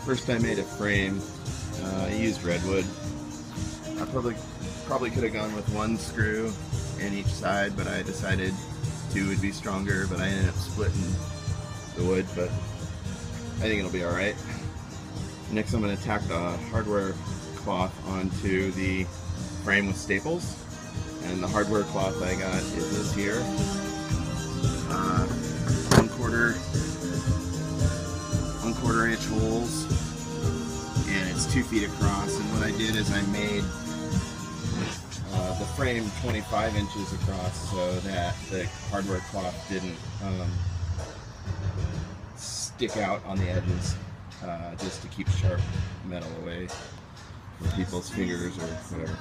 First I made a frame. I used redwood. I probably could have gone with one screw in each side, but I decided two would be stronger, but I ended up splitting the wood, but I think it'll be alright. Next I'm going to tack the hardware cloth onto the frame with staples, and the hardware cloth I got is this here. 1/4 inch holes, and it's 2 feet across. And what I did is I made the frame 25 inches across so that the hardware cloth didn't stick out on the edges, just to keep sharp metal away from people's fingers or whatever.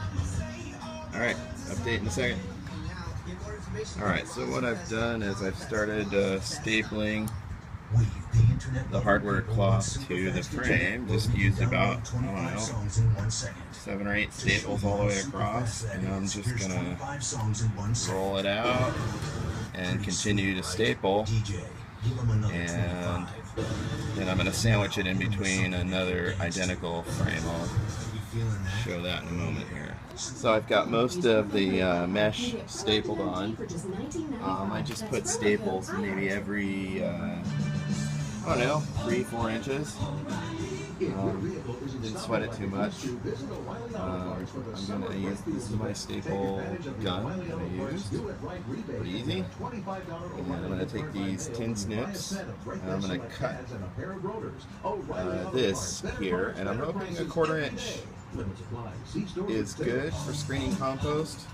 Alright, update in a second. Alright, so what I've done is I've started stapling the hardware cloth to the frame. Just used about, I don't know, 7 or 8 staples all the way across, and I'm just gonna roll it out and continue to staple, and then I'm gonna sandwich it in between another identical frame. I'll show that in a moment here. So I've got most of the mesh stapled on. I just put staples maybe every I don't know, 3-4 inches. Didn't sweat it too much. I'm going to use, this is my staple gun that I used. Pretty easy. And I'm going to take these tin snips and I'm going to cut this here, and I'm hoping 1/4 inch is good for screening compost.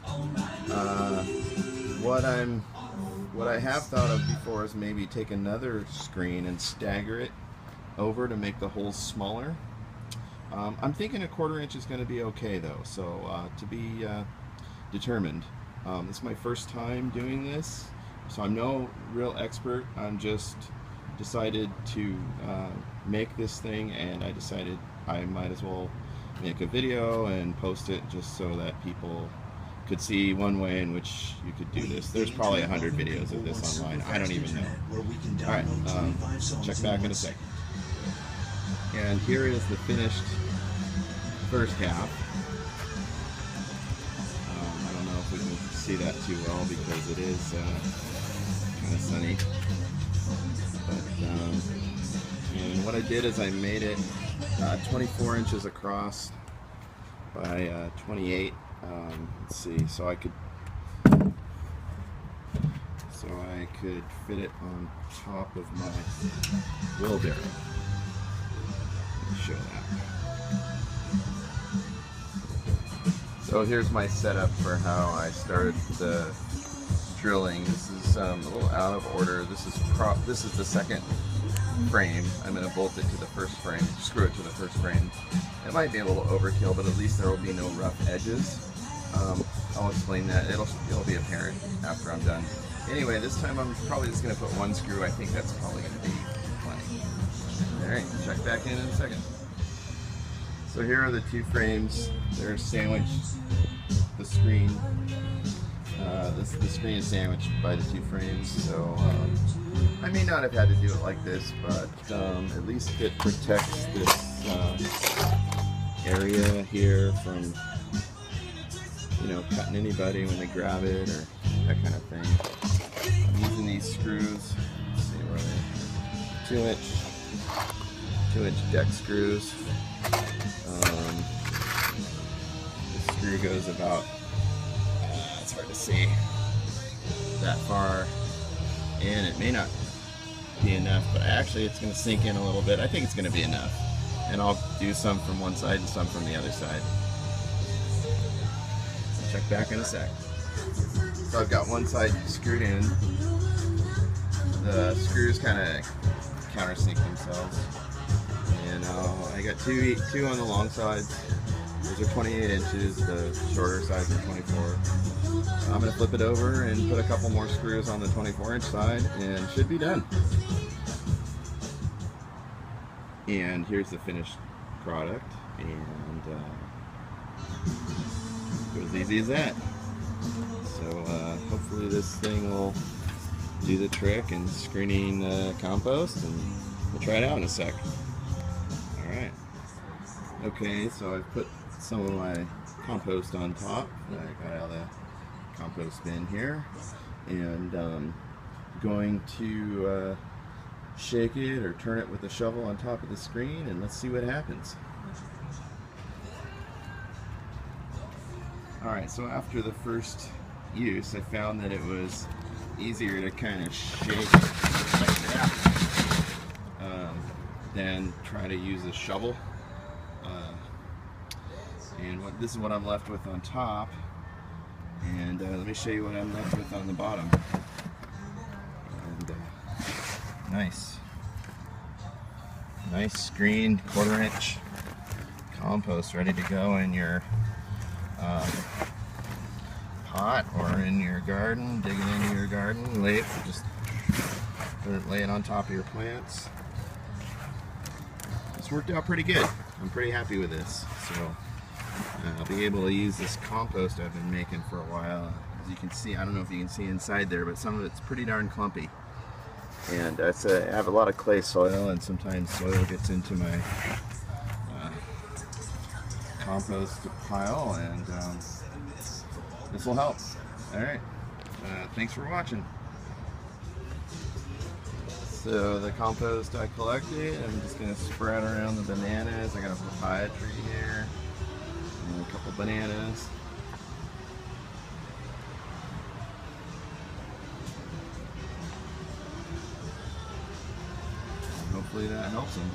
What I have thought of before is maybe take another screen and stagger it over to make the holes smaller. I'm thinking 1/4 inch is going to be okay though, so to be determined. This is my first time doing this, so I'm no real expert. I'm just decided to make this thing, and I decided I might as well make a video and post it just so that people could see one way in which you could do this. There's probably 100 videos of this online. I don't even know. Alright, check back in a second. And here is the finished first half. I don't know if we can see that too well because it is kind of sunny. But, and what I did is I made it 24 inches across by 28. Let's see, so I could fit it on top of my wheelbarrow. Let me show that. So here's my setup for how I started the drilling. This is a little out of order. This is the second frame. I'm going to bolt it to the first frame, screw it to the first frame. It might be a little overkill, but at least there will be no rough edges. I'll explain that. It'll be apparent after I'm done. Anyway, this time I'm probably just going to put one screw. I think that's probably going to be plenty. Alright, check back in a second. So here are the two frames. They're sandwiched. The screen. The screen is sandwiched by the two frames, so I may not have had to do it like this, but at least it protects this area here from, you know, cutting anybody when they grab it or that kind of thing. I'm using these screws. Let's see where they are. 2-inch deck screws. This screw goes about, it's hard to see, that far in. It may not be enough, but actually it's going to sink in a little bit. I think it's going to be enough. And I'll do some from one side and some from the other side. Check back in a sec. So I've got one side screwed in. The screws kind of countersink themselves. And I got two on the long sides. Those are 28 inches, the shorter sides are 24. I'm going to flip it over and put a couple more screws on the 24-inch side and should be done. And here's the finished product, and it was easy as that. So hopefully this thing will do the trick in screening compost, and we'll try it out in a sec. Alright. Okay, so I've put some of my compost on top. I got out of the compost bin here. And going to shake it or turn it with a shovel on top of the screen, and let's see what happens. Alright, so after the first use, I found that it was easier to kind of shake like that than try to use a shovel. And this is what I'm left with on top, and let me show you what I'm left with on the bottom. And, nice screened 1/4 inch compost ready to go in your pot or in your garden. Dig it into your garden, just lay it on top of your plants. It's worked out pretty good. I'm pretty happy with this. So I'll be able to use this compost I've been making for a while. As you can see, I don't know if you can see inside there, but some of it's pretty darn clumpy. And I have a lot of clay soil, and sometimes soil gets into my compost pile, and this will help. Alright, thanks for watching. So the compost I collected, I'm just going to spread around the bananas. I got a papaya tree here, and a couple bananas. And hopefully that helps them.